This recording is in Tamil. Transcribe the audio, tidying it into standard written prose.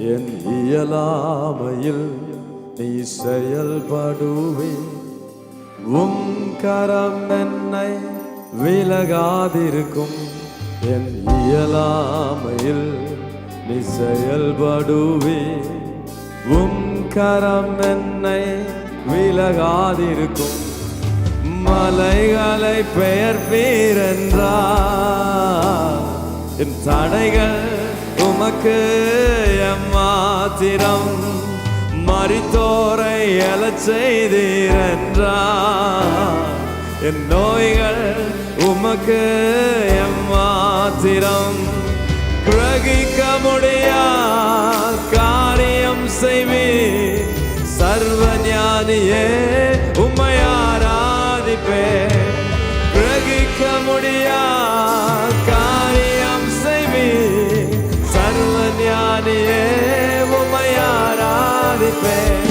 என் இயலாமையில் நீ செயல்படுவே. உம் கரம் என்னை விலகாதிருக்கும். என் இயலாமையில் நீ செயல்படுவே. உம் கரம் என்னை விலகாதிருக்கும். மலைகளை பெயர்ப்பீர் என்றார், என் தடைகள் உமக்கு எம்மாத்திரம். மரித்தோரை எழச் செய்தீர் என்றார், என் நோய்கள் உமக்கு எம்மாத்திரம். கிரகிக்க முடியா காரியம் செய்வீர். சர்வ ஞானியே உம்மை ஆராதிப்பேன். கிரகிக்க முடியா காரியம் செய்வீர். சர்வ ஞானியே உம்மை ஆராதிப்பேன்.